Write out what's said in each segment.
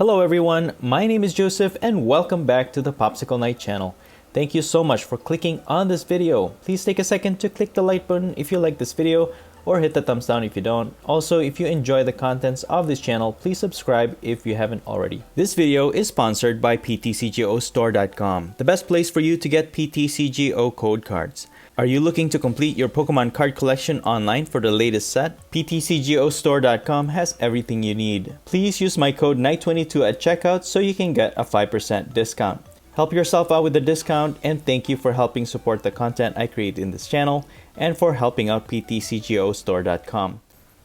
Hello everyone, my name is Joseph and welcome back to the POPSICLE KNIGHT channel. Thank you so much for clicking on this video. Please take a second to click the like button if you like this video or hit the thumbs down if you don't. Also, if you enjoy the contents of this channel, please subscribe if you haven't already. This video is sponsored by PTCGO the best place for you to get PTCGO code cards. Are you looking to complete your Pokemon card collection online for the latest set? PTCGO has everything you need. Please use my code KNIGHT22 at checkout so you can get a 5% discount. Help yourself out with the discount, and thank you for helping support the content I create in this channel and for helping out PTCGO.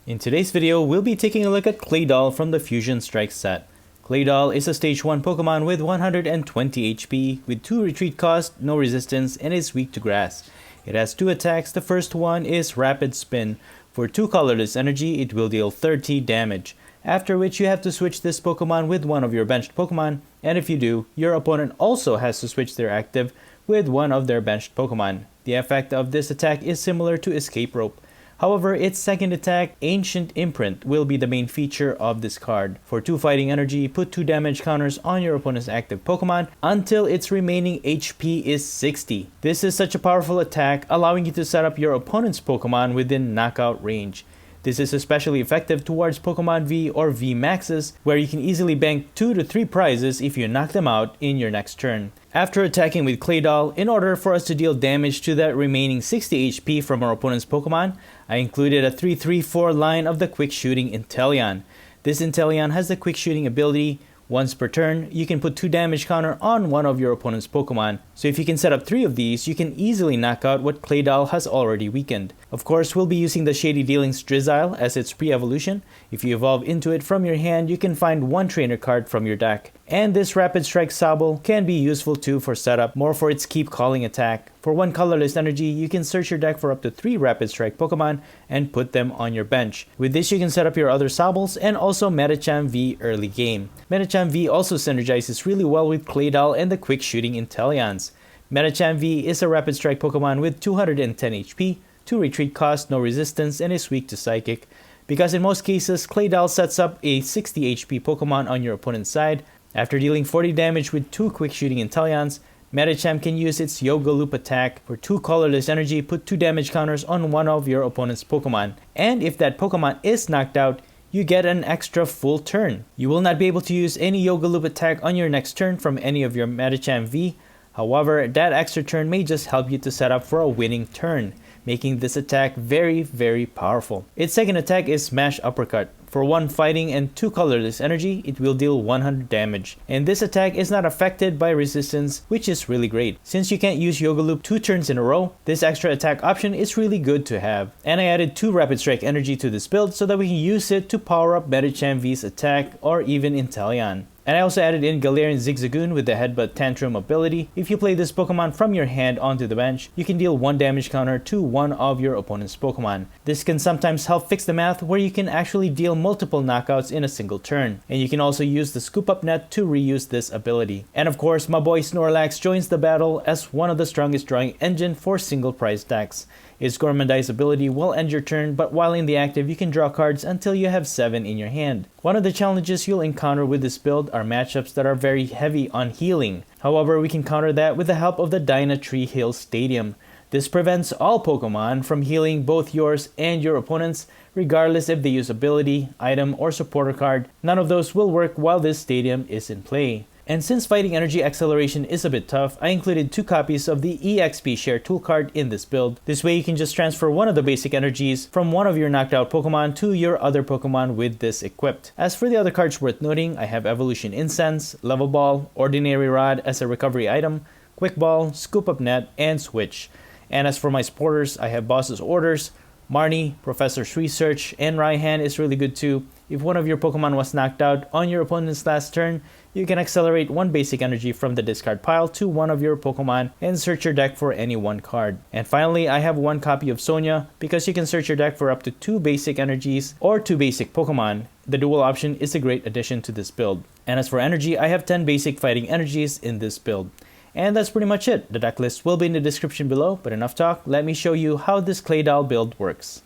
In today's video, we'll be taking a look at Claydol from the Fusion Strike set. Claydol is a stage 1 Pokemon with 120 HP, with 2 retreat cost, no resistance, and is weak to grass. It has 2 attacks. The first one is Rapid Spin. For 2 colorless energy, it will deal 30 damage. After which you have to switch this Pokemon with one of your benched Pokemon, and if you do, your opponent also has to switch their active with one of their benched Pokemon. The effect of this attack is similar to Escape Rope. However, its second attack, Ancient Imprint, will be the main feature of this card. For 2 fighting energy, put 2 damage counters on your opponent's active Pokemon until its remaining HP is 60. This is such a powerful attack, allowing you to set up your opponent's Pokemon within knockout range. This is especially effective towards Pokemon V or VMAXs, where you can easily bank 2 to 3 prizes if you knock them out in your next turn. After attacking with Claydol, in order for us to deal damage to that remaining 60 HP from our opponent's Pokemon, I included a 3-3-4 line of the Quick Shooting INTELEON. This INTELEON has the Quick Shooting ability. Once per turn, you can put 2 damage counter on one of your opponent's Pokemon. So if you can set up 3 of these, you can easily knock out what Claydol has already weakened. Of course, we'll be using the Shady Dealings Drizzile as its pre-evolution. If you evolve into it from your hand, you can find 1 trainer card from your deck. And this Rapid Strike Sobble can be useful too for setup, more for its Keep Calling attack. For 1 colorless energy, you can search your deck for up to 3 Rapid Strike Pokemon and put them on your bench. With this, you can set up your other Sobbles and also MEDICHAM V early game. MEDICHAM V also synergizes really well with Claydol and the Quick Shooting INTELEONs. MEDICHAM V is a Rapid Strike Pokemon with 210 HP, 2 retreat cost, no resistance, and is weak to Psychic. Because in most cases, Claydol sets up a 60 HP Pokemon on your opponent's side. After dealing 40 damage with 2 Quick Shooting INTELEONs, MEDICHAM can use its Yoga Loop attack. For 2 colorless energy, put 2 damage counters on one of your opponent's Pokemon. And if that Pokemon is knocked out, you get an extra full turn. You will not be able to use any Yoga Loop attack on your next turn from any of your MEDICHAM V. However, that extra turn may just help you to set up for a winning turn, making this attack very powerful. Its second attack is Smash Uppercut. For 1 fighting and 2 colorless energy, it will deal 100 damage. And this attack is not affected by resistance, which is really great. Since you can't use Yoga Loop 2 turns in a row, this extra attack option is really good to have. And I added 2 Rapid Strike energy to this build so that we can use it to power up MEDICHAM V's attack or even INTELEON. And I also added in Galarian Zigzagoon with the Headbutt Tantrum ability. If you play this Pokemon from your hand onto the bench, you can deal 1 damage counter to one of your opponent's Pokemon. This can sometimes help fix the math where you can actually deal multiple knockouts in a single turn. And you can also use the Scoop Up Net to reuse this ability. And of course, my boy Snorlax joins the battle as one of the strongest drawing engine for single prize decks. Its Gourmandize ability will end your turn, but while in the active, you can draw cards until you have 7 in your hand. One of the challenges you'll encounter with this build are matchups that are very heavy on healing. However, we can counter that with the help of the Dynatree Hill Stadium. This prevents all Pokemon from healing both yours and your opponents, regardless if they use ability, item, or supporter card. None of those will work while this stadium is in play. And since Fighting Energy Acceleration is a bit tough, I included 2 copies of the EXP Share Tool card in this build. This way you can just transfer one of the basic energies from one of your knocked out Pokemon to your other Pokemon with this equipped. As for the other cards worth noting, I have Evolution Incense, Level Ball, Ordinary Rod as a recovery item, Quick Ball, Scoop Up Net, and Switch. And as for my supporters, I have Boss's Orders, Marnie, Professor's Research, and Raihan is really good too. If one of your Pokemon was knocked out on your opponent's last turn, you can accelerate 1 basic energy from the discard pile to one of your Pokemon and search your deck for any 1 card. And finally, I have 1 copy of Sonia because you can search your deck for up to 2 basic energies or 2 basic Pokemon. The dual option is a great addition to this build. And as for energy, I have 10 basic fighting energies in this build. And that's pretty much it. The deck list will be in the description below, but enough talk, let me show you how this Claydol build works.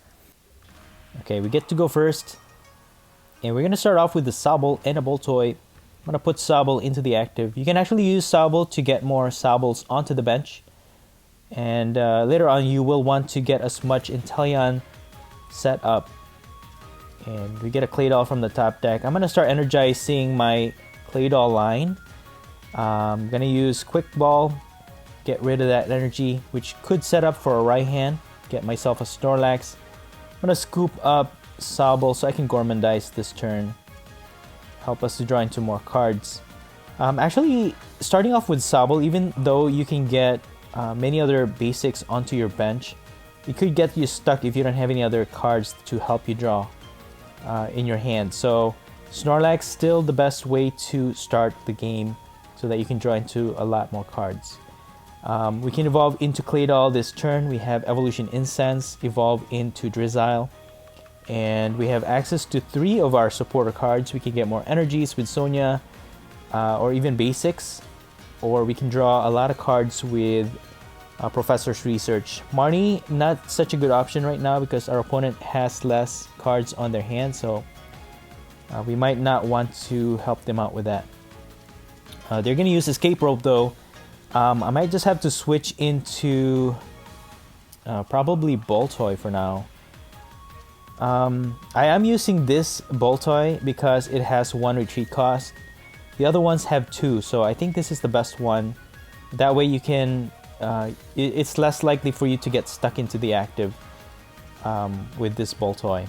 Okay, we get to go first. And we're going to start off with the Sobble and a Boltoy. I'm going to put Sobble into the active. You can actually use Sobble to get more Sobbles onto the bench. And later on, you will want to get as much Inteleon set up. And we get a Claydol from the top deck. I'm going to start energizing my Claydol line. I'm going to use Quick Ball, get rid of that energy, which could set up for a right hand. Get myself a Snorlax. I'm going to scoop up Sobble so I can Gormandize this turn. Help us to draw into more cards. Actually, starting off with Sobble, even though you can get many other basics onto your bench, it could get you stuck if you don't have any other cards to help you draw in your hand. So Snorlax still the best way to start the game so that you can draw into a lot more cards. We can evolve into Claydol this turn. We have Evolution Incense, evolve into Drizzile. And we have access to 3 of our supporter cards. We can get more energies with Sonia, or even basics. Or we can draw a lot of cards with Professor's Research. Marnie, not such a good option right now because our opponent has less cards on their hand. So we might not want to help them out with that. They're going to use Escape Rope though. I might just have to switch into probably Boltoy for now. I am using this Boltoy because it has 1 retreat cost. The other ones have 2, so I think this is the best one. That way you can, it's less likely for you to get stuck into the active with this Boltoy.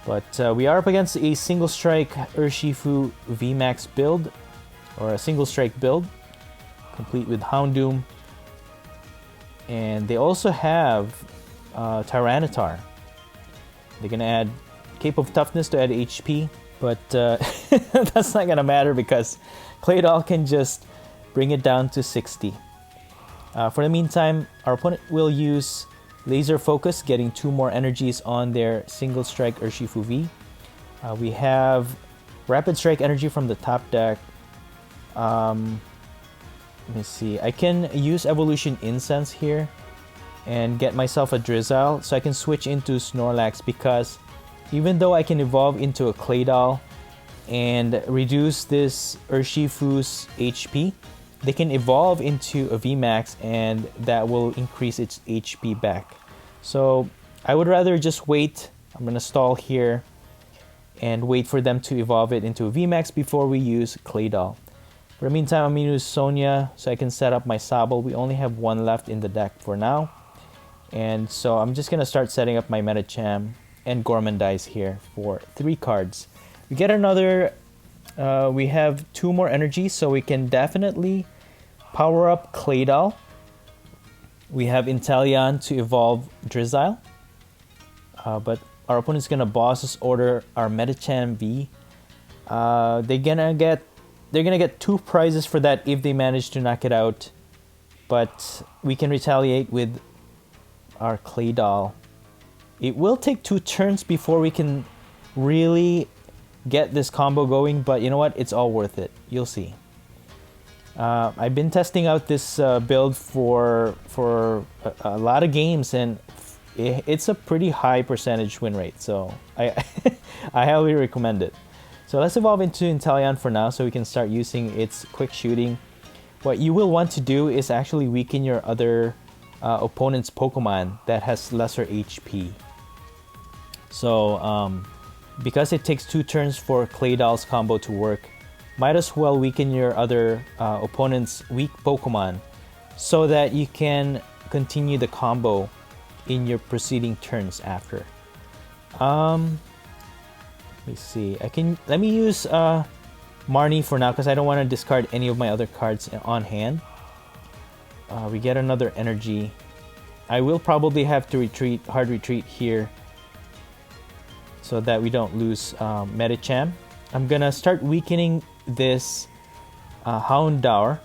But we are up against a single strike Urshifu VMAX build, or a single strike build, complete with Houndoom. And they also have Tyranitar. They're going to add Cape of Toughness to add HP, but that's not going to matter because Claydol can just bring it down to 60. For the meantime, our opponent will use Laser Focus, getting 2 more energies on their single strike Urshifu V. We have Rapid Strike energy from the top deck. Let me see. I can use Evolution Incense here and get myself a Drizzile, so I can switch into Snorlax because even though I can evolve into a Claydol and reduce this Urshifu's HP, they can evolve into a VMAX and that will increase its HP back. So I would rather just wait. I'm going to stall here and wait for them to evolve it into a VMAX before we use Claydol. For the meantime, I'm going to use Sonia so I can set up my Sobble. We only have 1 left in the deck for now. And so I'm just going to start setting up my Medicham and Gormandize here for 3 cards. We get another, we have 2 more energies, so we can definitely power up Claydol. We have Inteleon to evolve Drizzile. But our opponent's going to Boss's Order our Medicham V. They're gonna get 2 prizes for that if they manage to knock it out. But we can retaliate with our Claydol. It will take 2 turns before we can really get this combo going, but you know what? It's all worth it. You'll see. I've been testing out this build for a lot of games, and it's a pretty high percentage win rate. So I I highly recommend it. So let's evolve into Inteleon for now so we can start using its quick shooting. What you will want to do is actually weaken your other opponent's Pokemon that has lesser HP. So because it takes 2 turns for Claydol's combo to work, might as well weaken your other opponent's weak Pokemon so that you can continue the combo in your preceding turns after. Let me see. Let me use Marnie for now because I don't want to discard any of my other cards on hand. We get another energy. I will probably have to retreat, hard retreat here so that we don't lose Medicham. I'm gonna start weakening this Houndour,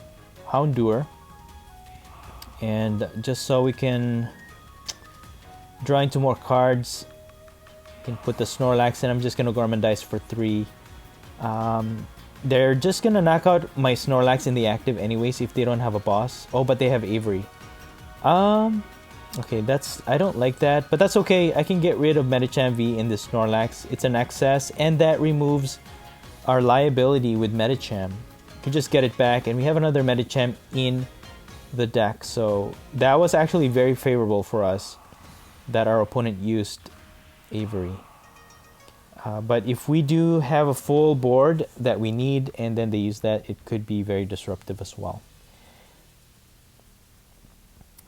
and just so we can draw into more cards. I can put the Snorlax in. I'm just gonna Gormandize for 3. They're just gonna knock out my Snorlax in the active anyways if they don't have a boss. Oh, but they have Avery. Okay, I don't like that, but that's okay. I can get rid of Medicham V in the Snorlax. It's an excess, and that removes our liability with Medicham. We can just get it back, and we have another Medicham in the deck. So that was actually very favorable for us that our opponent used Avery. But if we do have a full board that we need and then they use that, it could be very disruptive as well.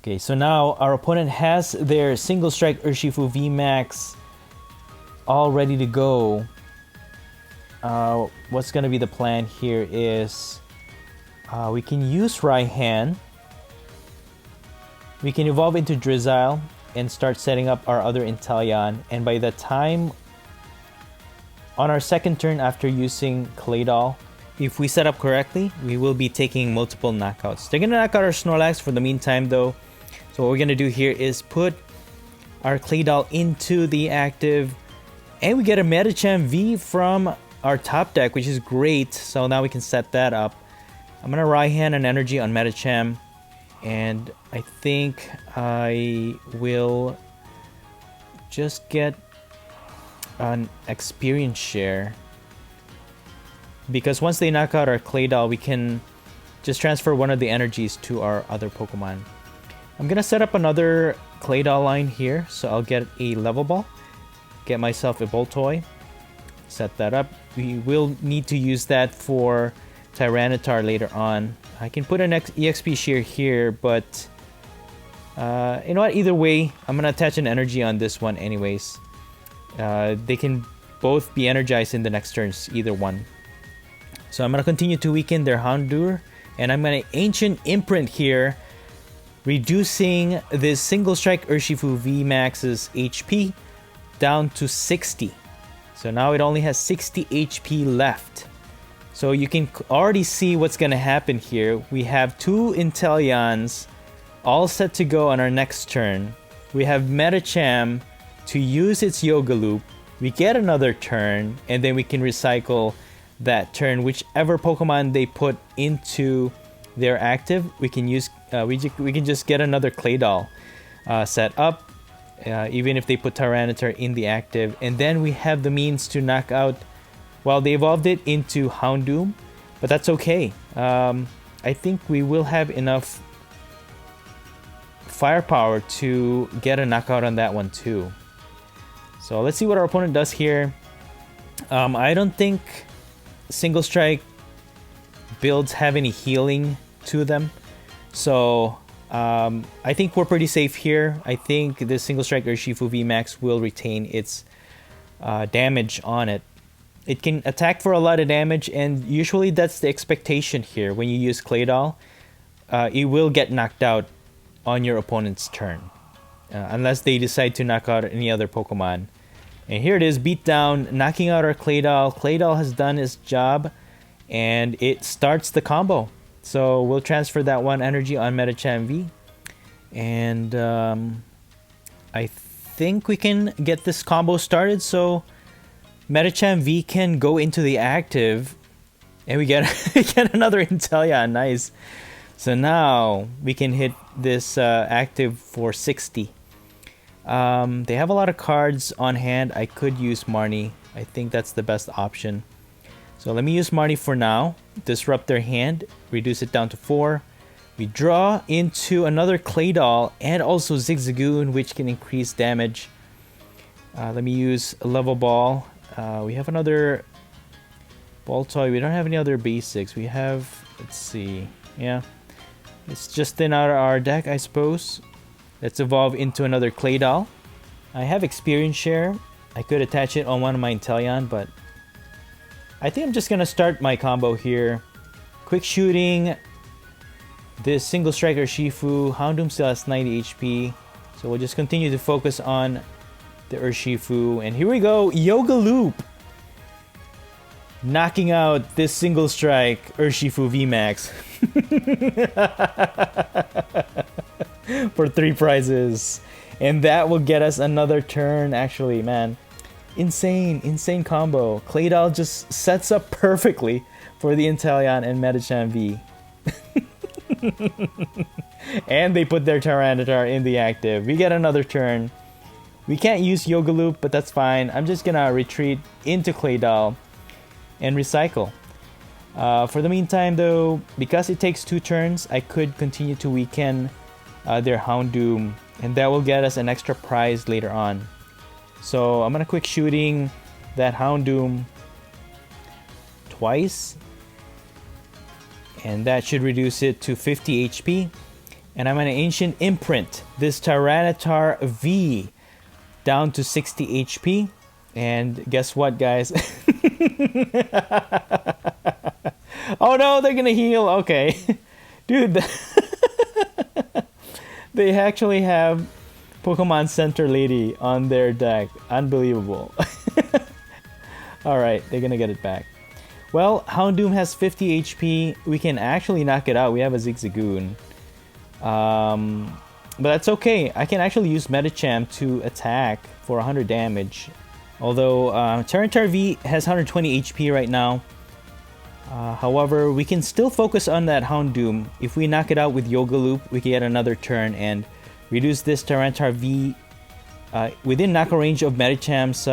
Okay, so now our opponent has their single strike Urshifu VMAX all ready to go. What's going to be the plan here is we can use Raihan. We can evolve into Drizzile and start setting up our other Inteleon. And by the time on our second turn after using Claydol, if we set up correctly, we will be taking multiple knockouts. They're going to knock out our Snorlax for the meantime though. So what we're going to do here is put our Claydol into the active, and we get a Medicham V from our top deck, which is great. So now we can set that up. I'm going to Raihan an energy on Medicham, and I think I will just get an experience share, because once they knock out our Claydol, we can just transfer one of the energies to our other Pokemon. I'm gonna set up another Claydol line here, so I'll get a level ball, get myself a Boltoy, set that up. We will need to use that for Tyranitar later on. I can put an EXP share here, but you know what, either way, I'm gonna attach an energy on this one anyways. They can both be energized in the next turns, either one. So I'm going to continue to weaken their Houndour, and I'm going to Ancient Imprint here, reducing this single strike Urshifu VMAX's HP down to 60. So now it only has 60 HP left. So you can already see what's going to happen here. We have two Inteleons all set to go on our next turn. We have Medicham to use its Yoga Loop. We get another turn, and then we can recycle that turn. Whichever Pokemon they put into their active, we can use. We can just get another Claydol set up, even if they put Tyranitar in the active, and then we have the means to knock out. Well, they evolved it into Houndoom, but that's okay. I think we will have enough firepower to get a knockout on that one too. So let's see what our opponent does here. I don't think single strike builds have any healing to them. So I think we're pretty safe here. I think the single strike Urshifu VMAX will retain its damage on it. It can attack for a lot of damage, and usually that's the expectation here. When you use Claydol, it will get knocked out on your opponent's turn. Unless they decide to knock out any other Pokemon. And here it is, beat down, knocking out our Claydol. Claydol has done its job, and it starts the combo. So we'll transfer that one energy on Medicham V. And I think we can get this combo started. So Medicham V can go into the active, and we get, get another Inteleon. Nice. So now we can hit this active for 60. They have a lot of cards on hand. I could use Marnie. I think that's the best option. So let me use Marnie for now. Disrupt their hand. Reduce it down to 4. We draw into another Claydol and also Zigzagoon, which can increase damage. Let me use a level ball. We have another Boltoy. We don't have any other basics. We have, let's see. Yeah. It's just in our deck, I suppose. Let's evolve into another Claydol. I have experience share. I could attach it on one of my Inteleon, but I think I'm just gonna start my combo here. Quick shooting. This single striker Urshifu. Houndoom still has 90 HP. So we'll just continue to focus on the Urshifu. And here we go. Yoga Loop. Knocking out this single strike Urshifu VMAX. For 3 prizes. And that will get us another turn, actually, man. Insane combo. Claydol just sets up perfectly for the Inteleon and Medicham V. And they put their Tyranitar in the active. We get another turn. We can't use Yoga Loop, but that's fine. I'm just gonna retreat into Claydol. and recycle. For the meantime though, because it takes 2 turns, I could continue to weaken their Houndoom, and that will get us an extra prize later on. So I'm gonna quick shooting that Houndoom twice, and that should reduce it to 50 HP. And I'm gonna Ancient Imprint this Tyranitar V down to 60 HP. And guess what, guys? Oh no, they're gonna heal. Okay. Dude, they actually have Pokemon Center Lady on their deck. Unbelievable. Alright, they're gonna get it back. Well, Houndoom has 50 HP. We can actually knock it out. We have a Zigzagoon. But that's okay. I can actually use Medicham to attack for 100 damage. Although Tyranitar V has 120 HP right now. However, we can still focus on that Houndoom. If we knock it out with Yoga Loop, we can get another turn and reduce this Tyranitar V within knockout range of Medicham's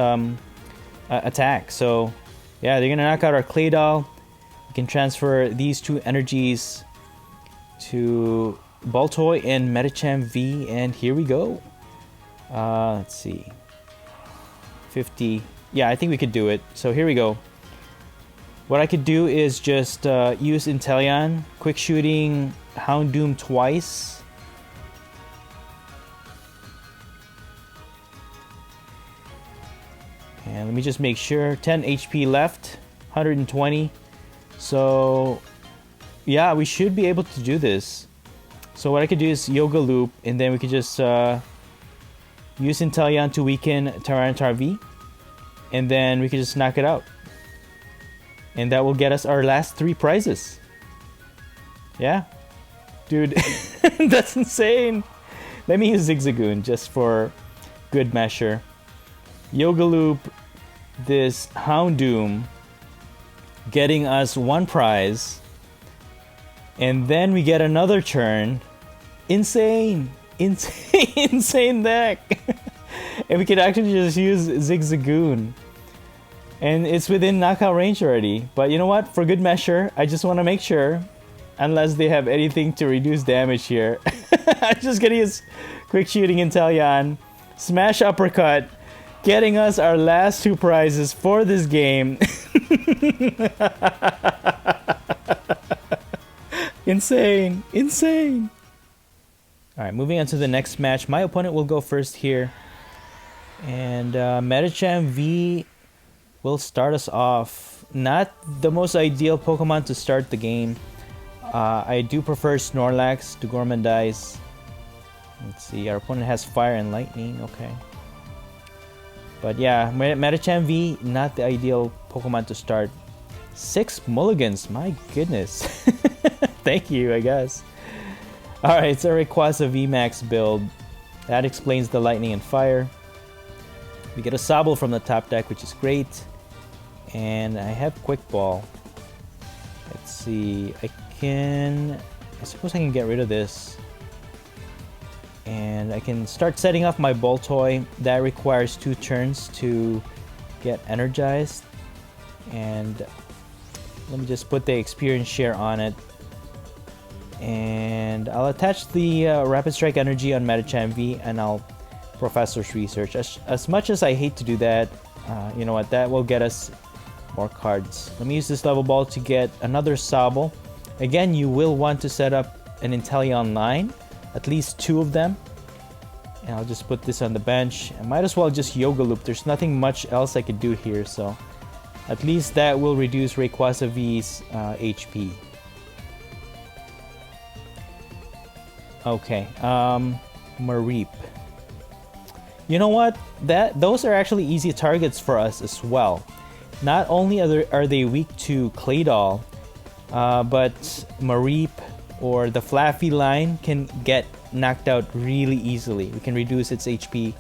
attack. So yeah, they're gonna knock out our Claydol. We can transfer these 2 energies to Baltoy and Medicham V, and here we go. Let's see. 50. Yeah, I think we could do it. So here we go. What I could do is just use Inteleon, quick shooting Houndoom twice. And let me just make sure. 10 HP left, 120. So yeah, we should be able to do this. So what I could do is Yoga Loop, and then we could just use Inteleon to weaken Tyranitar V, and then we could just knock it out. And that will get us our last 3 prizes. Yeah. Dude, that's insane. Let me use Zigzagoon just for good measure. Yoga Loop this Houndoom, getting us 1 prize. And then we get another turn. Insane. Insane. Insane deck. And we could actually just use Zigzagoon. And it's within knockout range already. But you know what? For good measure, I just want to make sure. Unless they have anything to reduce damage here. I'm just gonna use quick shooting Inteleon. Smash Uppercut. Getting us our last 2 prizes for this game. Insane. Insane. Alright, moving on to the next match. My opponent will go first here. And Medicham V will start us off. Not the most ideal Pokemon to start the game. I do prefer Snorlax to Gormandize. Let's see, our opponent has Fire and Lightning, okay. But yeah, Medicham V, not the ideal Pokemon to start. 6 mulligans, my goodness. Thank you, I guess. Alright, it's a Rayquaza VMAX build. That explains the Lightning and Fire. We get a Sobble from the top deck, which is great. And I have Quick Ball. Let's see, I suppose I can get rid of this. And I can start setting off my Baltoy. That requires 2 turns to get energized. And let me just put the experience share on it. And I'll attach the Rapid Strike energy on Medicham V, and I'll Professor's Research. As much as I hate to do that, you know what, that will get us more cards. Let me use this level ball to get another Sobble. Again, you will want to set up an Inteleon line, at least 2 of them. And I'll just put this on the bench. I might as well just Yoga Loop. There's nothing much else I could do here, so at least that will reduce Rayquaza V's HP. Okay, Mareep. You know what? Those are actually easy targets for us as well. Not only are they weak to Claydol, but Mareep or the Flaffy line can get knocked out really easily. We can reduce its HP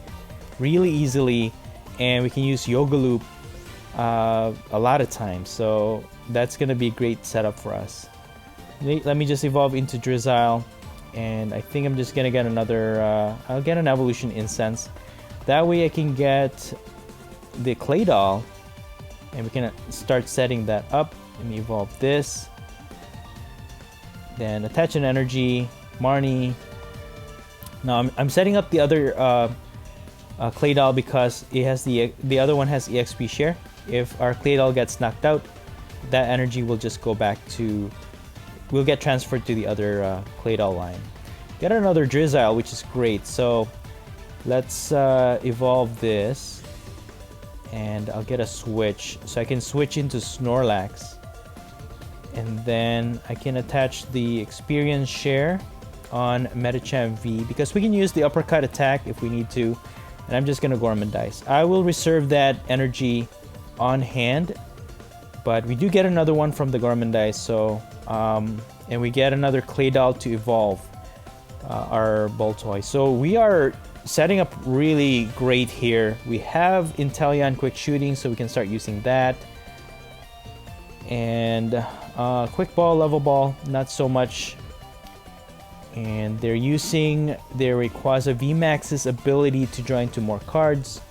really easily, and we can use Yoga Loop a lot of times. So that's gonna be a great setup for us. Let me just evolve into Drizzile, and I think I'm just gonna get another. I'll get an Evolution Incense. That way I can get the Claydol And we can start setting that up. Let me evolve this. Then attach an energy, Marnie. Now I'm setting up the other Claydol because it has the other one has EXP share. If our Claydol gets knocked out, that energy will just go back to, will get transferred to the other Claydol line. Get another Drizzile, which is great. So let's evolve this, and I'll get a switch, so I can switch into Snorlax, and then I can attach the experience share on Medicham V because we can use the uppercut attack if we need to. And I'm just gonna Gormandize. I will reserve that energy on hand, but we do get another one from the Gormandize, so and we get another Claydol to evolve our Boltoy. So we are setting up really great here. We have Inteleon quick shooting, so we can start using that. And quick ball, level ball, not so much. And they're using their Rayquaza VMAX's ability to draw into more cards.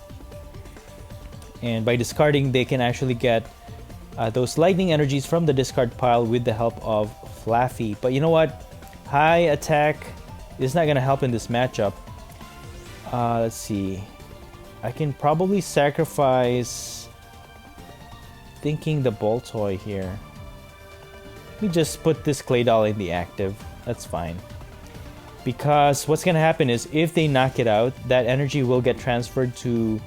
And by discarding, they can actually get those lightning energies from the discard pile with the help of Flaffy. But you know what? High attack is not going to help in this matchup. Let's see. I can probably sacrifice thinking the Boltoy here. Let me just put this Claydol in the active. That's fine. Because what's going to happen is if they knock it out, that energy will get transferred to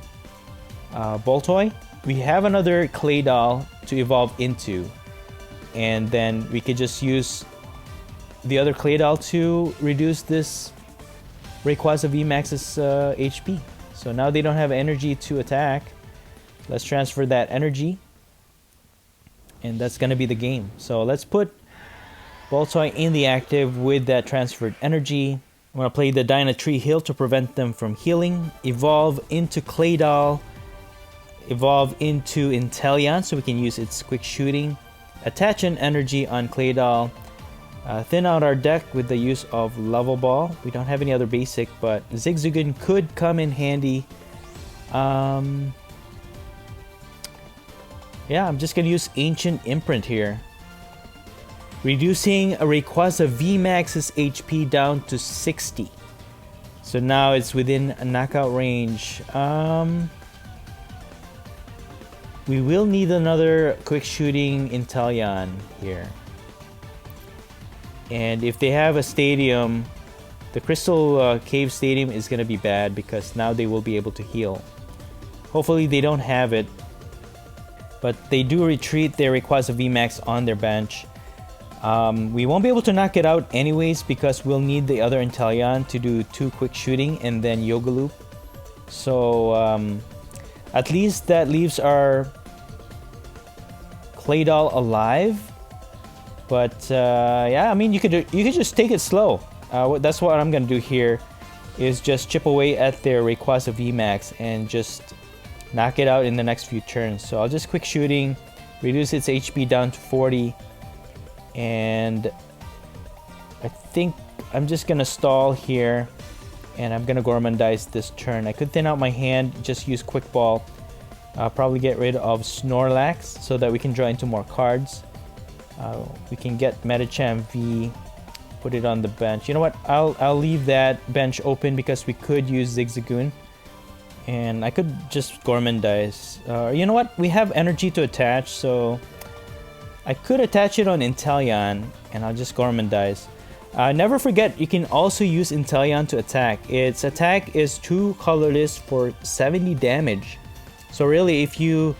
Boltoy. We have another Claydol to evolve into. And then we could just use the other Claydol to reduce this Rayquaza VMAX's HP. So now they don't have energy to attack. Let's transfer that energy. And that's going to be the game. So let's put Boltoy in the active with that transferred energy. I'm going to play the Dynatree Heal to prevent them from healing. Evolve into Claydol. Evolve into Inteleon so we can use its quick shooting. Attach an energy on Claydol. Thin out our deck with the use of Level Ball. We don't have any other basic, but Zigzagoon could come in handy. Yeah, I'm just going to use Ancient Imprint here. Reducing a Rayquaza VMAX's HP down to 60. So now it's within a knockout range. We will need another quick shooting Inteleon here. And if they have a stadium, the Crystal Cave Stadium is going to be bad because now they will be able to heal. Hopefully they don't have it. But they do retreat their Rayquaza VMAX on their bench. We won't be able to knock it out anyways because we'll need the other Inteleon to do 2 quick shooting and then Yoga Loop. So at least that leaves our Claydol alive. But yeah, I mean you could just take it slow. That's what I'm gonna do here, is just chip away at their Rayquaza VMAX and just knock it out in the next few turns. So I'll just quick shooting, reduce its HP down to 40. And I think I'm just gonna stall here, and I'm gonna Gormandize this turn. I could thin out my hand, just use Quick Ball, probably get rid of Snorlax so that we can draw into more cards. We can get Medicham V, put it on the bench. You know what? I'll leave that bench open because we could use Zigzagoon, and I could just Gormandize. You know what? We have energy to attach, so I could attach it on Inteleon, and I'll just Gormandize. Never forget, you can also use Inteleon to attack. Its attack is 2 colorless for 70 damage. So really, if you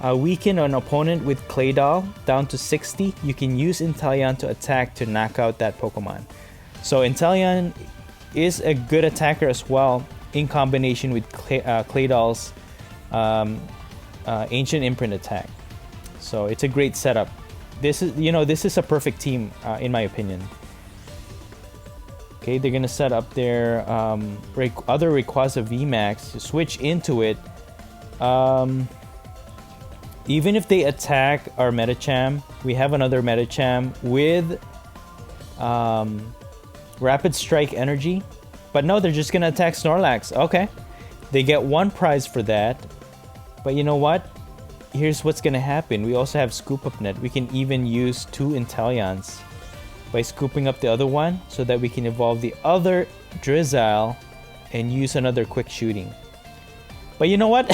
weaken an opponent with Claydol down to 60, you can use Inteleon to attack to knock out that Pokemon. So Inteleon is a good attacker as well in combination with Claydol's Ancient Imprint attack. So it's a great setup. This is a perfect team in my opinion. Okay, they're gonna set up their other Rayquaza VMAX to switch into it. Even if they attack our Medicham, we have another Medicham with Rapid Strike energy. But no, they're just gonna attack Snorlax. Okay, they get 1 prize for that. But you know what? here's what's gonna happen. We also have Scoop Up Net. We can even use 2 Inteleons by scooping up the other one so that we can evolve the other Drizzile and use another quick shooting. But you know what?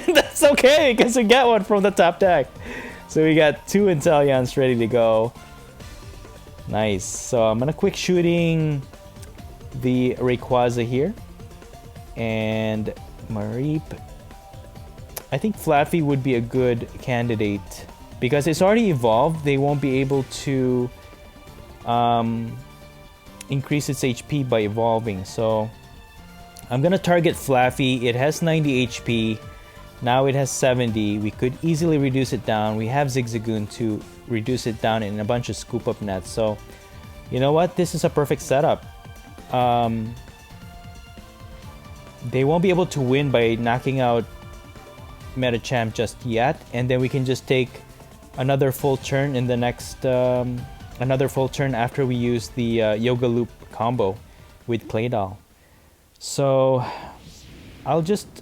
That's okay because we get one from the top deck. So we got 2 Inteleons ready to go. Nice. So I'm gonna quick shooting the Rayquaza here. And Mareep. I think Flaffy would be a good candidate because it's already evolved. They won't be able to increase its HP by evolving. So I'm gonna target Flaffy. It has 90 HP. Now it has 70. We could easily reduce it down. We have Zigzagoon to reduce it down in a bunch of Scoop Up Nets. So you know what? This is a perfect setup. They won't be able to win by knocking out Medicham just yet, and then we can just take another full turn in the next another full turn after we use the Yoga Loop combo with Claydol. So I'll just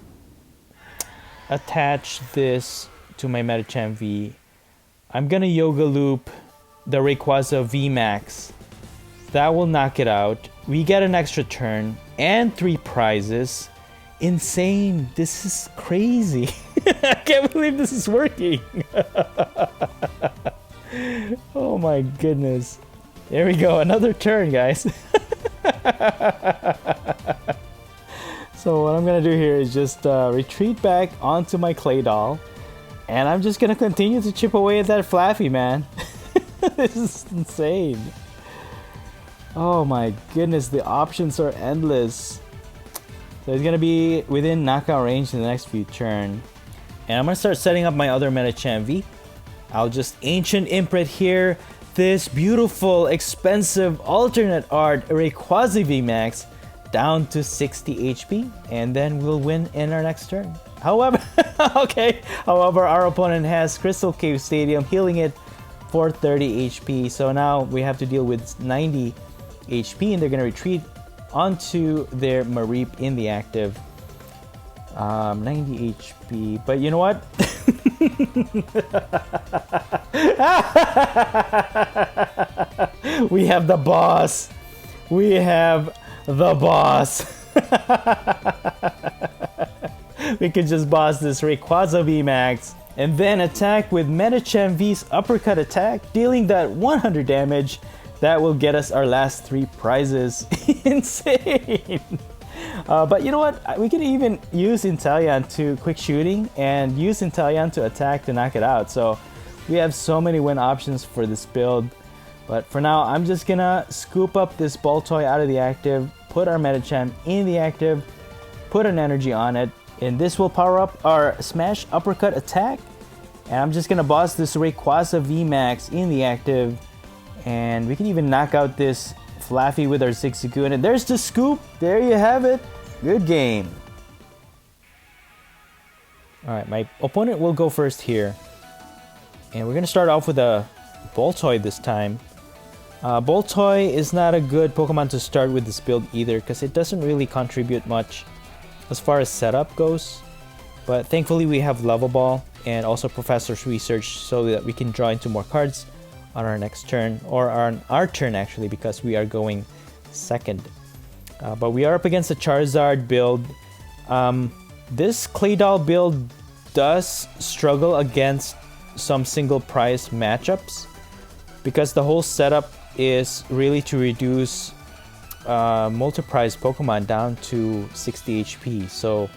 attach this to my Medicham V. I'm gonna Yoga Loop the Rayquaza VMAX. That will knock it out. We get an extra turn and 3 prizes. Insane. This is crazy. I can't believe this is working. Oh my goodness. There we go. Another turn, guys. So what I'm going to do here is just retreat back onto my Claydol. And I'm just going to continue to chip away at that Flaffy, man. This is insane. Oh my goodness. The options are endless. So it's going to be within knockout range in the next few turns. And I'm going to start setting up my other Medicham V. I'll just Ancient Imprint here. This beautiful, expensive, alternate art Rayquaza VMAX down to 60 HP. And then we'll win in our next turn. However, however, our opponent has Crystal Cave Stadium, healing it for 30 HP. So now we have to deal with 90 HP, and they're going to retreat onto their Mareep in the active. 90 HP, but you know what? We have the boss. We have the boss. We could just boss this Rayquaza VMAX and then attack with Medicham V's uppercut attack, dealing that 100 damage. That will get us our last 3 prizes. Insane. But you know what? We can even use Inteleon to quick shooting and use Inteleon to attack to knock it out. So we have so many win options for this build. But for now, I'm just gonna scoop up this Baltoy out of the active, put our Medicham in the active, put an energy on it, and this will power up our Smash Uppercut attack. And I'm just gonna boss this Rayquaza VMAX in the active, and we can even knock out this Flaffy with our Zigzagoon. And there's the scoop. There you have it. Good game. Alright, my opponent will go first here. And we're going to start off with a Baltoy this time. Baltoy is not a good Pokemon to start with this build either, because it doesn't really contribute much as far as setup goes. But thankfully we have Level Ball and also Professor's Research so that we can draw into more cards on our next turn, or on our turn actually, because we are going second. But we are up against a Charizard build. This Claydol build does struggle against some single prize matchups, because the whole setup is really to reduce multi-prize Pokemon down to 60 HP. So,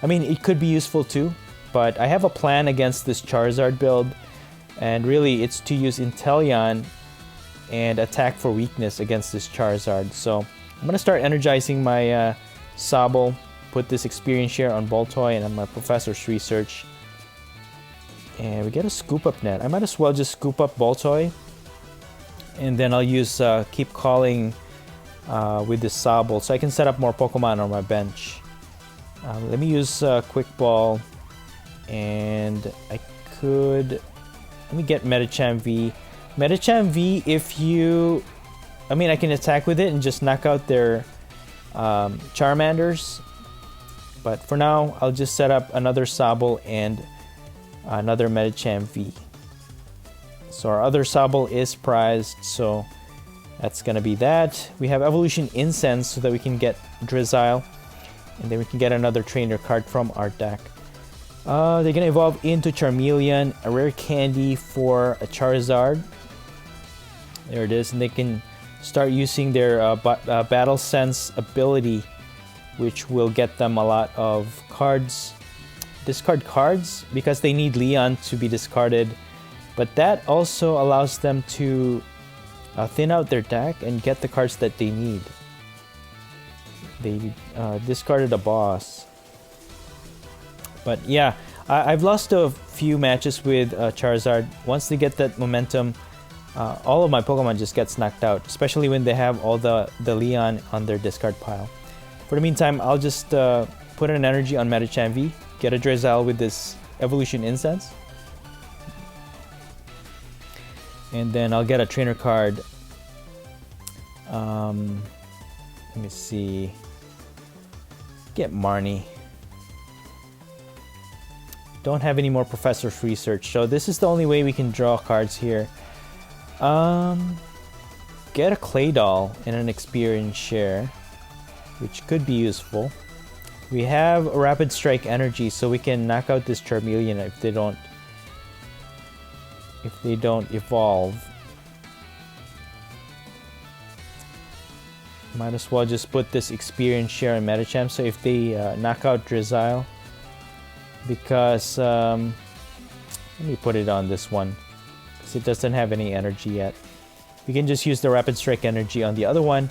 I mean, it could be useful too, but I have a plan against this Charizard build. And really, it's to use Inteleon and attack for weakness against this Charizard. So I'm going to start energizing my Sobble, put this experience share on Baltoy and on my Professor's Research. And we get a Scoop Up Net. I might as well just scoop up Baltoy. And then I'll use Keep Calling with this Sobble, so I can set up more Pokemon on my bench. Let me use Quick Ball. And I could... Let me get Medicham V. Medicham V, if you... I mean, I can attack with it and just knock out their Charmanders. But for now, I'll just set up another Sobble and another Medicham V. So our other Sobble is prized, so that's gonna be that. We have Evolution Incense so that we can get Drizzile, and then we can get another trainer card from our deck. They're gonna evolve into Charmeleon, a rare candy for a Charizard. There it is, and they can start using their Battle Sense ability, which will get them a lot of cards. Discard cards because they need Leon to be discarded, but that also allows them to thin out their deck and get the cards that they need. They discarded a boss. But yeah, I've lost a few matches with Charizard. Once they get that momentum, all of my Pokemon just gets knocked out, especially when they have all the Leon on their discard pile. For the meantime, I'll just put an energy on Medicham V, get a Drizzile with this Evolution Incense, and then I'll get a trainer card. Let me see. Get Marnie. Don't have any more Professor's Research, so this is the only way we can draw cards here. Get a Claydol and an Experience Share, which could be useful. We have a Rapid Strike Energy, so we can knock out this Charmeleon if they don't evolve. Might as well just put this Experience Share in Medicham, so if they knock out Drizzile, because let me put it on this one because it doesn't have any energy yet. We can just use the Rapid Strike Energy on the other one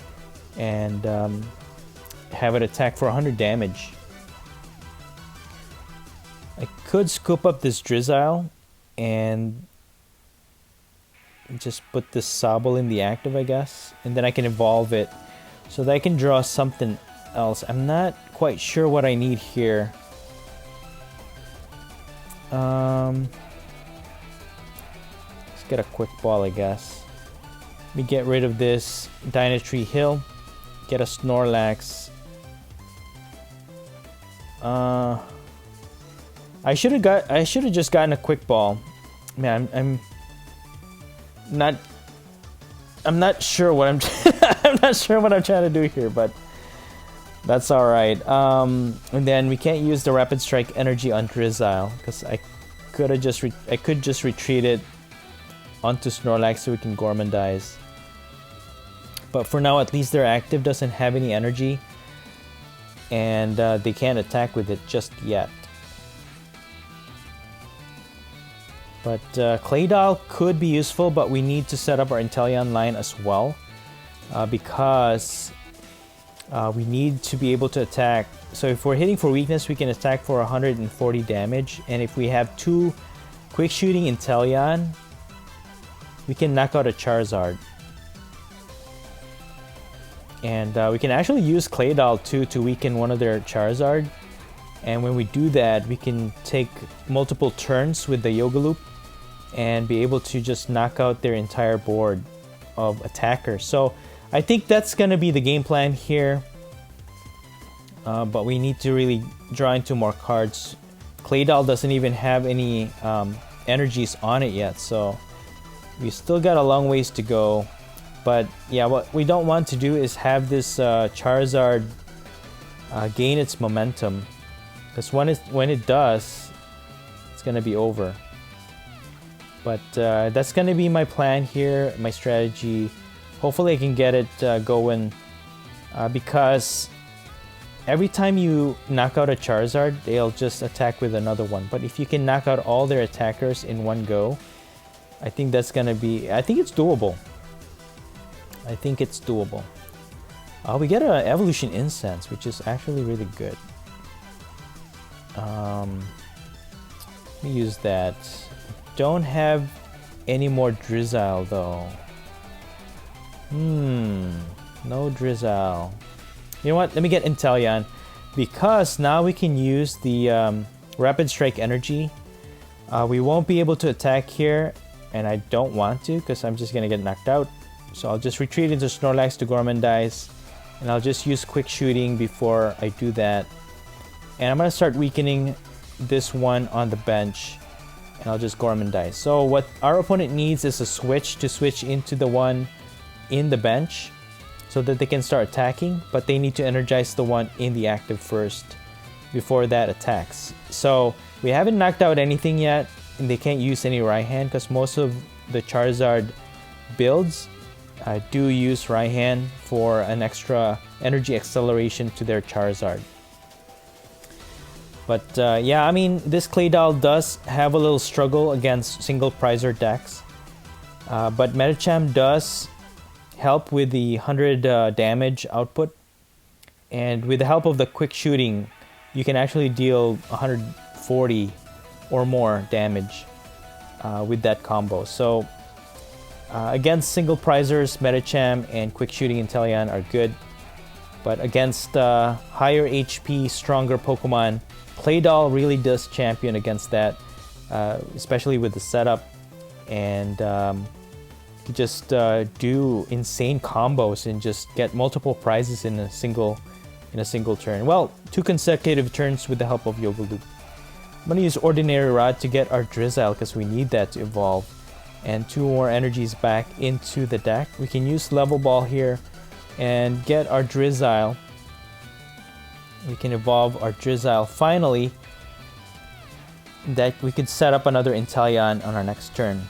and have it attack for 100 damage. I could scoop up this Drizzile and just put this Sobble in the active, I guess, and then I can evolve it so that I can draw something else. I'm not quite sure what I need here. Let's get a Quick Ball, I guess. Let me get rid of this Dynatree Hill. Get a Snorlax. I should have just gotten a Quick Ball. Man, I'm not sure what I'm I'm not sure what I'm trying to do here, but that's all right. And then we can't use the Rapid Strike Energy on Drizzile because I could just retreat it onto Snorlax so we can Gormandize. But for now, at least their active doesn't have any energy, and they can't attack with it just yet. But Claydol could be useful, but we need to set up our Inteleon line as well because we need to be able to attack. So if we're hitting for weakness, we can attack for 140 damage, and if we have 2 quick shooting Inteleon, we can knock out a Charizard. And we can actually use Claydol too to weaken one of their Charizard. And when we do that, we can take multiple turns with the Yoga Loop and be able to just knock out their entire board of attackers. So I think that's going to be the game plan here. But we need to really draw into more cards. Claydol doesn't even have any energies on it yet, so we still got a long ways to go. But yeah, what we don't want to do is have this Charizard gain its momentum, because when it does, it's gonna be over. But that's gonna be my plan here, my strategy. Hopefully I can get it going, because every time you knock out a Charizard, they'll just attack with another one. But if you can knock out all their attackers in one go, I think that's gonna be, I think it's doable. I think it's doable. We get an Evolution Incense, which is actually really good. Let me use that. Don't have any more Drizzile though. No Drizzile. You know what? Let me get Inteleon, because now we can use the Rapid Strike Energy. We won't be able to attack here, and I don't want to because I'm just gonna get knocked out. So I'll just retreat into Snorlax to Gormandize, and I'll just use Quick Shooting before I do that. And I'm gonna start weakening this one on the bench and I'll just Gormandize. So what our opponent needs is a switch to switch into the one in the bench so that they can start attacking, but they need to energize the one in the active first before that attacks. So we haven't knocked out anything yet, and they can't use any Raihan because most of the Charizard builds do use Raihan for an extra energy acceleration to their Charizard. But yeah, I mean, this Claydol does have a little struggle against single prizer decks, but Medicham does help with the 100 damage output, and with the help of the quick shooting, you can actually deal 140 or more damage with that combo. So against single prizers, Medicham and quick shooting Inteleon are good, but against higher HP, stronger Pokemon, Claydol really does champion against that, especially with the setup, and you just do insane combos and just get multiple prizes in a single turn. Well, 2 consecutive turns with the help of Yoga Loop. I'm gonna use Ordinary Rod to get our Drizzile because we need that to evolve, and 2 more energies back into the deck. We can use Level Ball here and get our Drizzile. We can evolve our Drizzile finally, that we could set up another Inteleon on our next turn.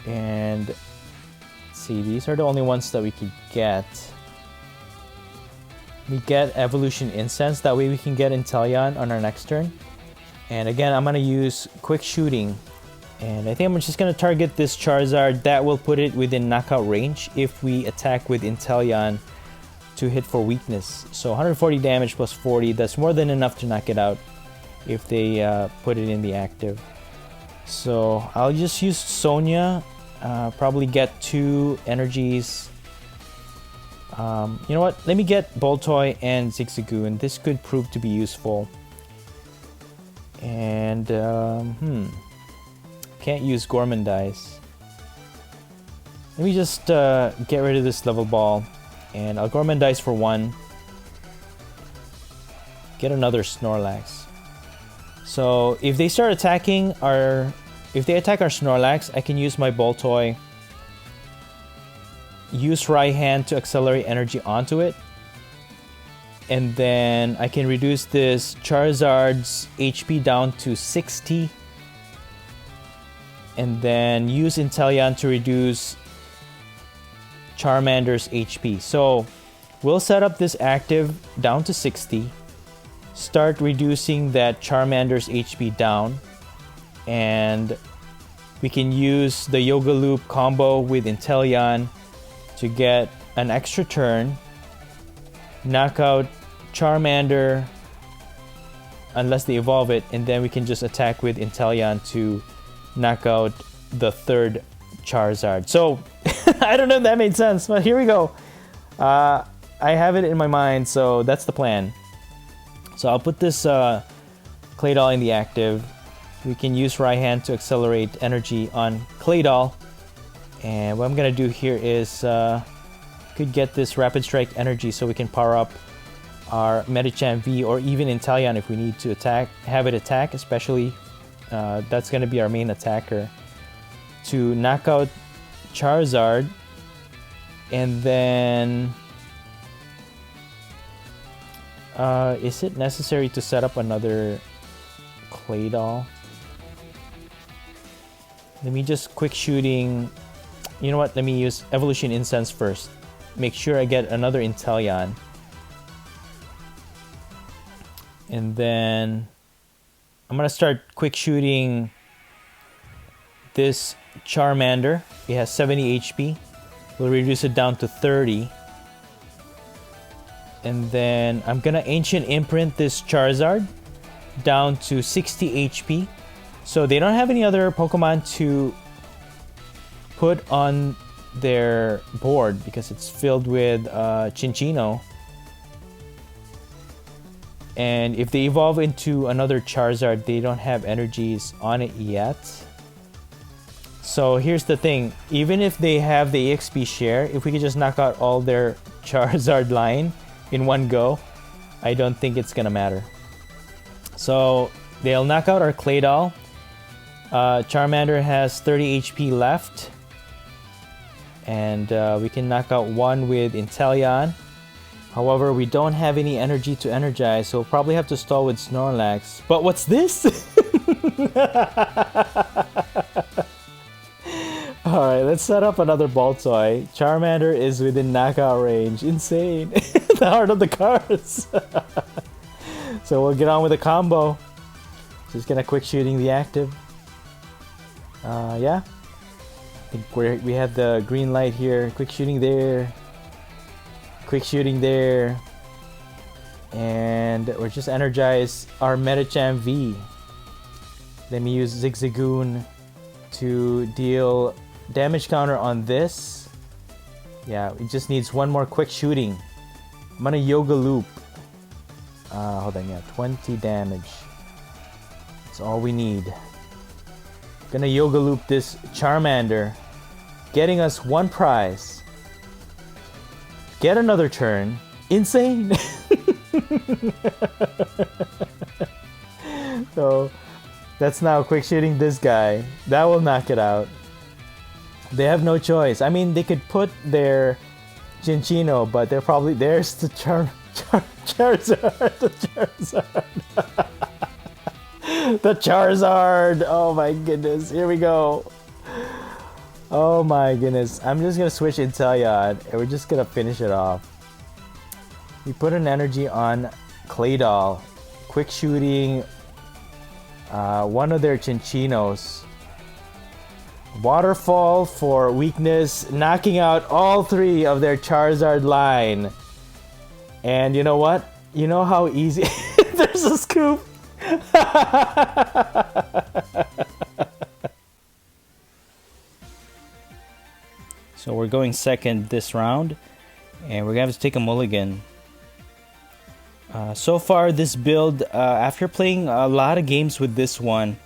And let's see, these are the only ones that we could get. We get Evolution Incense, that way we can get Inteleon on our next turn. And again, I'm going to use Quick Shooting, and I think I'm just going to target this Charizard. That will put it within knockout range if we attack with Inteleon to hit for weakness. So 140 damage plus 40, that's more than enough to knock it out if they put it in the active. So I'll just use Sonia, probably get 2 energies. You know what, let me get Boltoy and Zigzagoon, and this could prove to be useful. And can't use Gormandize. Let me just get rid of this Level Ball, and I'll Gormandize for 1. Get another Snorlax. So if they start attacking if they attack our Snorlax, I can use my Boltoy, use Raihan to accelerate energy onto it, and then I can reduce this Charizard's HP down to 60, and then use Inteleon to reduce Charmander's HP. So we'll set up this active down to 60, start reducing that Charmander's HP down, and we can use the Yoga Loop combo with Inteleon to get an extra turn, knock out Charmander unless they evolve it, and then we can just attack with Inteleon to knock out the 3rd Charizard. So I don't know if that made sense, but here we go. I have it in my mind, so that's the plan. So I'll put this Claydol in the active. We can use Raihan to accelerate energy on Claydol. And what I'm going to do here is could get this Rapid Strike energy so we can power up our Medicham V, or even Inteleon if we need to have it attack, especially that's going to be our main attacker, to knock out Charizard. And then is it necessary to set up another Claydol? Let me just quick shooting. You know what? Let me use Evolution Incense first. Make sure I get another Inteleon. And then I'm going to start quick shooting this Charmander. It has 70 HP. We'll reduce it down to 30. And then I'm going to Ancient Imprint this Charizard down to 60 HP. So they don't have any other Pokemon to put on their board because it's filled with Chinchino. And if they evolve into another Charizard, they don't have energies on it yet. So here's the thing. Even if they have the EXP share, if we could just knock out all their Charizard line in one go, I don't think it's gonna matter. So they'll knock out our Claydol. Charmander has 30 HP left. And we can knock out one with Inteleon. However, we don't have any energy to energize, so we'll probably have to stall with Snorlax. But what's this? Alright, let's set up another Baltoy. Charmander is within knockout range. Insane. The heart of the cards. So we'll get on with the combo. Just gonna quick shooting the active. Yeah. I think we have the green light here. Quick shooting there. Quick shooting there. And we're just energize our Medicham V. Let me use Zigzagoon to deal damage counter on this. Yeah, it just needs one more quick shooting. I'm gonna Yoga Loop. Hold on, yeah, 20 damage. That's all we need. Gonna Yoga Loop this Charmander, getting us one prize. Get another turn. Insane! So, that's now quick shooting this guy. That will knock it out. They have no choice. I mean, they could put their Chinchino, but they're probably... There's the Charizard. The Charizard. The Charizard. Oh my goodness. Here we go. Oh my goodness. I'm just going to switch Inteleon, and we're just going to finish it off. We put an energy on Claydol. Quick shooting one of their Chinchinos. Waterfall for weakness, knocking out all three of their Charizard line. And you know what? You know how easy... There's a scoop! So we're going second this round, and we're gonna have to take a mulligan. So far this build, after playing a lot of games with this one,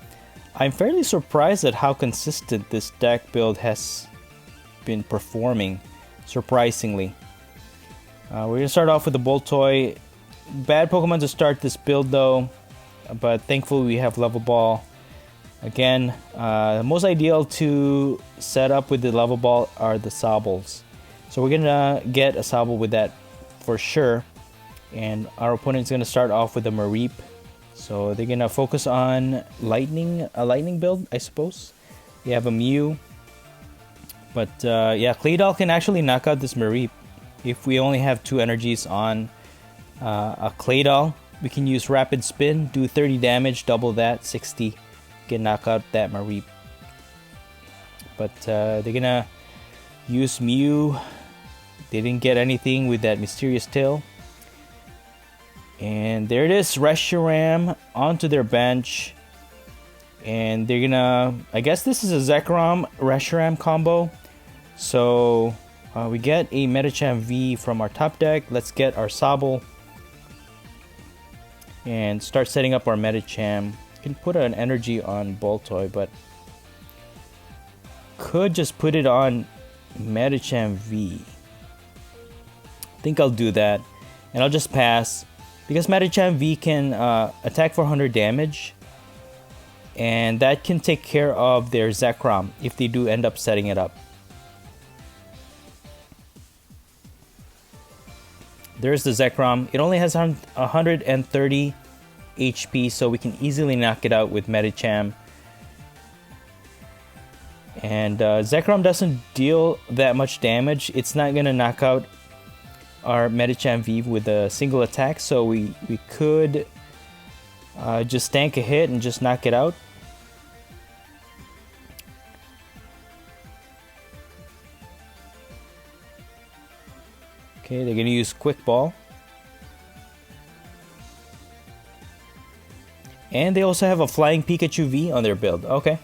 I'm fairly surprised at how consistent this deck build has been performing, surprisingly. We're going to start off with the Boltoy. Bad Pokemon to start this build though, but thankfully we have Level Ball. Again, most ideal to set up with the Level Ball are the Sobbles. So we're going to get a Sobble with that for sure. And our opponent's going to start off with a Mareep. So they're going to focus on a lightning build, I suppose. We have a Mew. But yeah, Claydol can actually knock out this Mareep. If we only have 2 energies on a Claydol, we can use Rapid Spin, do 30 damage, double that, 60. Can knock out that Mareep. But they're going to use Mew. They didn't get anything with that Mysterious Tail. And there it is, Reshiram onto their bench. And they're gonna... I guess this is a Zekrom Reshiram combo. So we get a Medicham V from our top deck. Let's get our Sobble. And start setting up our Medicham. You can put an energy on Boltoy, but... could just put it on Medicham V. I think I'll do that. And I'll just pass. Because Medicham V can attack for 100 damage. And that can take care of their Zekrom if they do end up setting it up. There's the Zekrom. It only has 130 HP, so we can easily knock it out with Medicham. And Zekrom doesn't deal that much damage. It's not going to knock out our Medicham V with a single attack, so we could just tank a hit and just knock it out. Okay, they're gonna use Quick Ball. And they also have a Flying Pikachu V on their build. Okay.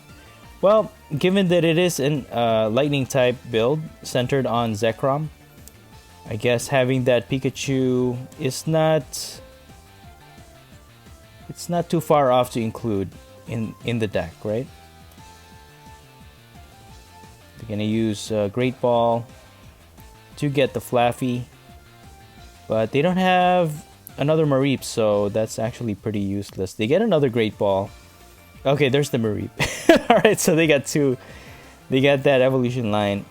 Well, given that it is an lightning type build centered on Zekrom, I guess having that Pikachu is not... it's not too far off to include in the deck, right? They're gonna use Great Ball to get the Flaffy, but they don't have another Mareep, so that's actually pretty useless. They get another Great Ball, Okay, there's the Mareep. Alright, so they got two. They got that evolution line.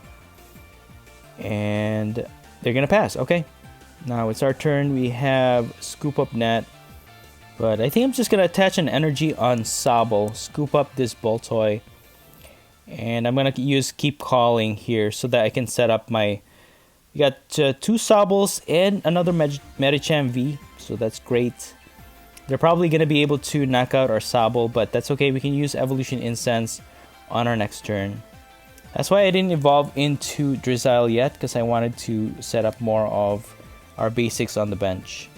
And they're gonna pass. Okay. Now it's our turn. We have Scoop Up Net. But I think I'm just gonna attach an energy on Sobble. Scoop up this Boltoy. And I'm gonna use Keep Calling here so that I can set up my... We got 2 Sobbles and another Medicham V. So that's great. They're probably gonna be able to knock out our Sobble, but that's okay. We can use Evolution Incense on our next turn. That's why I didn't evolve into Drizzile yet, because I wanted to set up more of our basics on the bench.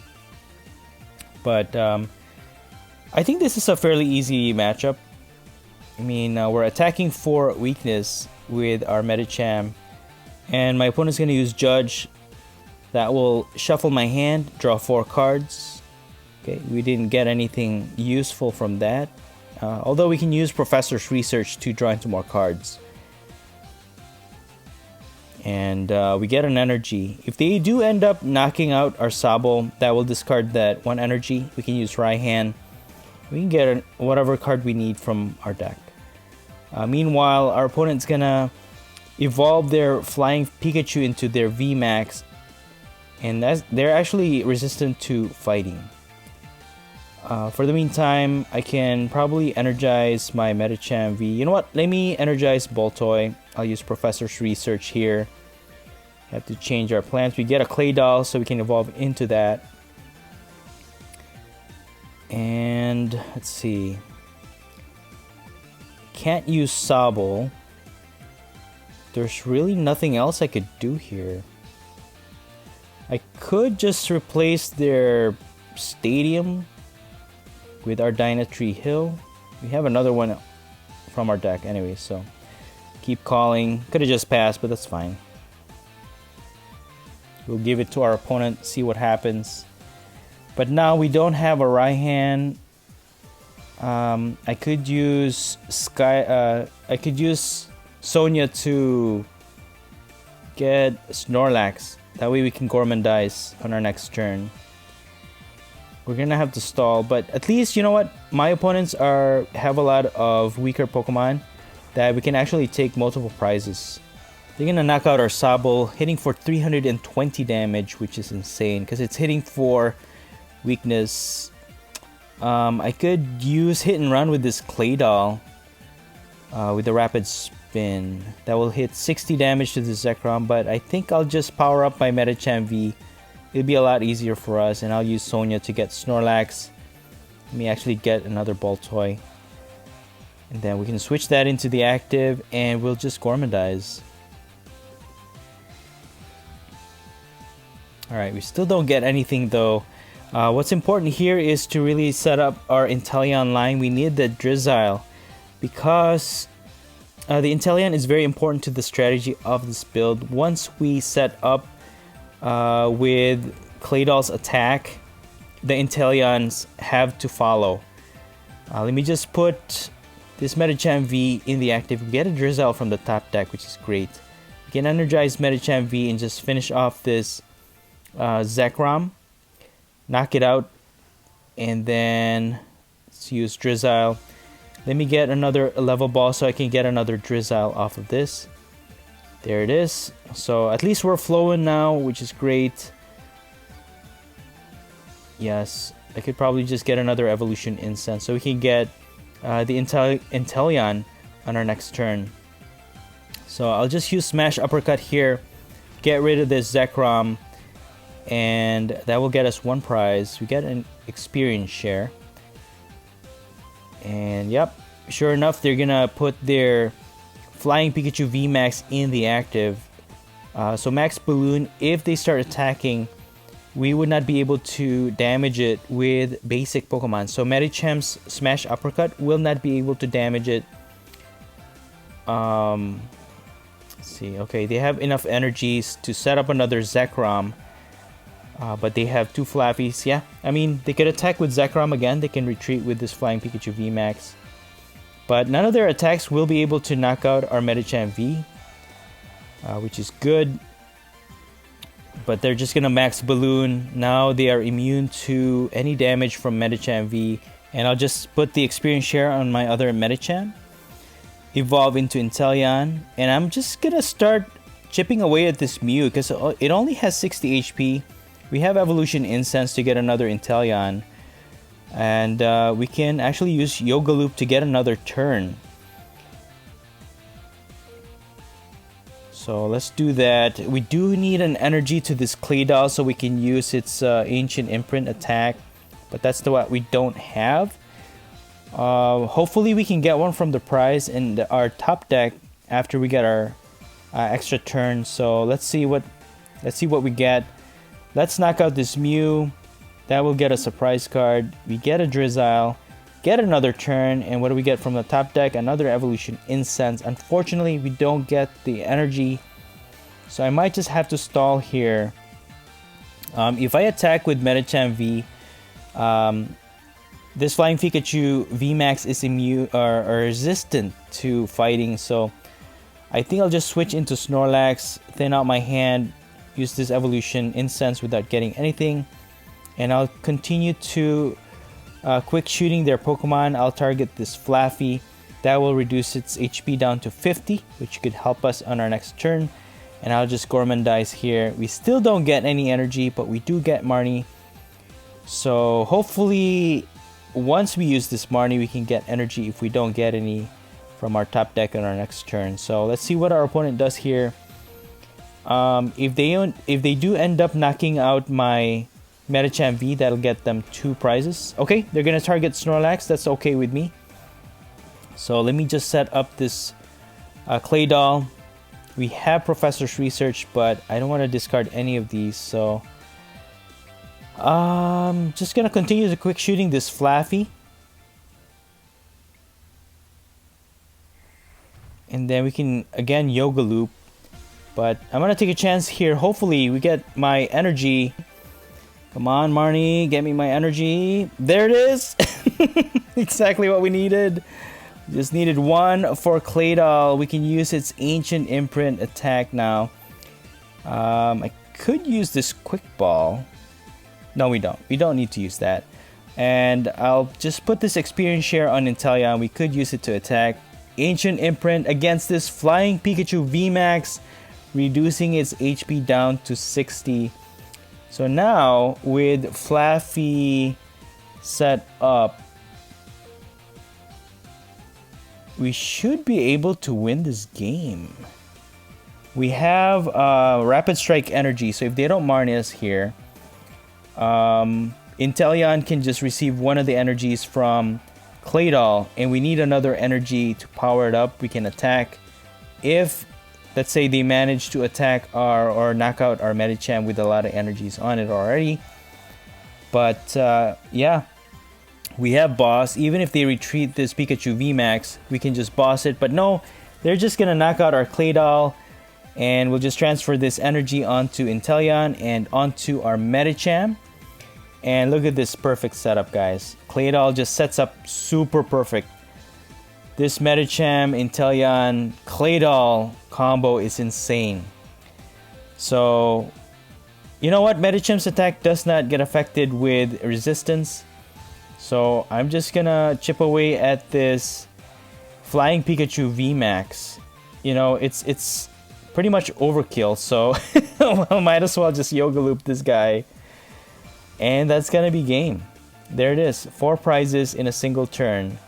But I think this is a fairly easy matchup. I mean, we're attacking for weakness with our Medicham, and my opponent's going to use Judge. That will shuffle my hand, draw 4 cards. Okay, we didn't get anything useful from that. Although we can use Professor's Research to draw into more cards. And we get an energy. If they do end up knocking out our Sobble, that will discard that 1 energy. We can use Raihan. We can get whatever card we need from our deck. Meanwhile, our opponent's gonna evolve their Flying Pikachu into their VMAX. And they're actually resistant to fighting. For the meantime, I can probably energize my Medicham V. You know what? Let me energize Boltoy. I'll use Professor's Research here. Have to change our plans. We get a Claydol, so we can evolve into that. And let's see. Can't use Sobble. There's really nothing else I could do here. I could just replace their Stadium with our Dynatree Hill. We have another one from our deck anyway, so Keep Calling. Could have just passed, but that's fine. We'll give it to our opponent, see what happens. But now we don't have a Raihan. I could use I could use Sonia to get Snorlax. That way we can Gormandize on our next turn. We're gonna have to stall, but at least, you know what? My opponents have a lot of weaker Pokemon that we can actually take multiple prizes. They're gonna knock out our Sobble, hitting for 320 damage, which is insane because it's hitting for weakness. I could use Hit and Run with this Claydol with the Rapid Spin. That will hit 60 damage to the Zekrom, but I think I'll just power up my Medicham V. It'll be a lot easier for us, and I'll use Sonia to get Snorlax. Let me actually get another Boltoy. And then we can switch that into the active, and we'll just Gormandize. Alright, we still don't get anything though. What's important here is to really set up our Inteleon line. We need the Drizzile, because the Inteleon is very important to the strategy of this build. Once we set up with Claydol's attack, the Inteleons have to follow. Let me just put this Medicham V in the active. We get a Drizzile from the top deck, which is great. We can energize Medicham V and just finish off this Zekrom, knock it out, and then let's use Drizzile. Let me get another level ball so I can get another Drizzile off of this. There it is. So at least we're flowing now, which is great. Yes, I could probably just get another Evolution Incense so we can get the Inteleon on our next turn. So I'll just use Smash Uppercut here, get rid of this Zekrom, and that will get us 1 prize. We get an experience share. And yep, sure enough, they're gonna put their Flying Pikachu VMAX in the active. So Max Balloon, if they start attacking, we would not be able to damage it with basic Pokemon. So Medicham's Smash Uppercut will not be able to damage it. Let's see, okay, they have enough energies to set up another Zekrom. But they have 2 Flappies. Yeah, I mean, they could attack with Zekrom again. They can retreat with this Flying Pikachu VMAX. But none of their attacks will be able to knock out our Medicham V, which is good. But they're just going to Max Balloon. Now they are immune to any damage from Medicham V And I'll just put the experience share on my other Medicham. Evolve into Inteleon. And I'm just gonna start chipping away at this Mew because it only has 60 HP. We have Evolution Incense to get another Inteleon. And we can actually use Yoga Loop to get another turn. So let's do that. We do need an energy to this Claydol so we can use its Ancient Imprint attack. But that's what we don't have. Hopefully we can get one from the prize in our top deck after we get our extra turn. So let's see what we get. Let's knock out this Mew. That will get a surprise card. We get a Drizzile, get another turn, and what do we get from the top deck? Another Evolution Incense. Unfortunately, we don't get the energy, so I might just have to stall here. If I attack with Medicham V, this Flying Pikachu VMAX is immune or resistant to fighting, so I think I'll just switch into Snorlax, thin out my hand, use this Evolution Incense without getting anything, and I'll continue to quick shooting their Pokemon. I'll target this Flaffy. That will reduce its HP down to 50, which could help us on our next turn. And I'll just Gormandize here. We still don't get any energy, but we do get Marnie. So hopefully, once we use this Marnie, we can get energy if we don't get any from our top deck on our next turn. So let's see what our opponent does here. If they do end up knocking out my Medicham V, that'll get them 2 prizes. Okay, they're gonna target Snorlax. That's okay with me. So let me just set up this Claydol. We have Professor's Research, but I don't want to discard any of these. So just gonna continue the quick shooting this Flaffy, and then we can again Yoga Loop. But I'm gonna take a chance here. Hopefully we get my energy. Come on, Marnie, get me my energy. There it is. Exactly what we needed. Just needed one for Claydol. We can use its Ancient Imprint attack now. I could use this Quick Ball. No, we don't. We don't need to use that. And I'll just put this experience share on Inteleon. We could use it to attack. Ancient Imprint against this Flying Pikachu VMAX, reducing its HP down to 60. So now, with Flaffy set up, we should be able to win this game. We have Rapid Strike energy, so if they don't Marnie us here, Inteleon can just receive one of the energies from Claydol, and we need another energy to power it up. We can attack. If, let's say, they manage to attack or knock out our Medicham with a lot of energies on it already. But yeah, we have boss. Even if they retreat this Pikachu VMAX, we can just boss it. But no, they're just gonna knock out our Claydol, and we'll just transfer this energy onto Inteleon and onto our Medicham. And look at this perfect setup, guys. Claydol just sets up super perfect. This Medicham, Inteleon, Claydol combo is insane. So, you know what? Medicham's attack does not get affected with resistance. So, I'm just gonna chip away at this Flying Pikachu VMAX. You know, it's pretty much overkill. So, I might as well just Yoga Loop this guy. And that's gonna be game. There it is. 4 prizes in a single turn.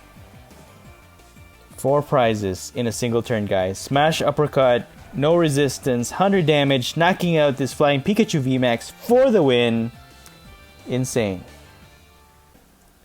4 prizes in a single turn, guys. Smash Uppercut, no resistance, 100 damage, knocking out this Flying Pikachu VMAX for the win. Insane.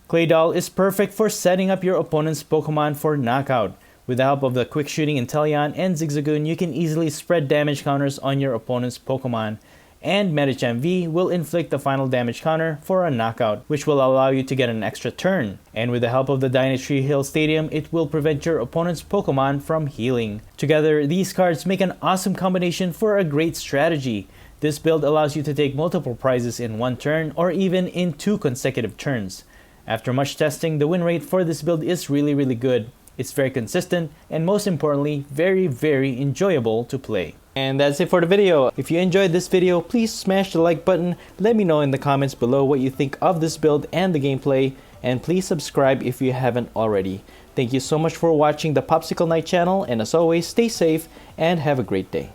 Claydol is perfect for setting up your opponent's Pokemon for knockout. With the help of the quick shooting Inteleon and Zigzagoon, you can easily spread damage counters on your opponent's Pokemon. And Medicham V will inflict the final damage counter for a knockout, which will allow you to get an extra turn. And with the help of the Dynasty Hill Stadium, it will prevent your opponent's Pokemon from healing. Together, these cards make an awesome combination for a great strategy. This build allows you to take multiple prizes in one turn or even in 2 consecutive turns. After much testing, the win rate for this build is really good. It's very consistent and most importantly, very enjoyable to play. And that's it for the video. If you enjoyed this video, please smash the like button. Let me know in the comments below what you think of this build and the gameplay. and please subscribe if you haven't already. Thank you so much for watching the Popsicle Knight channel, and as always, stay safe and have a great day.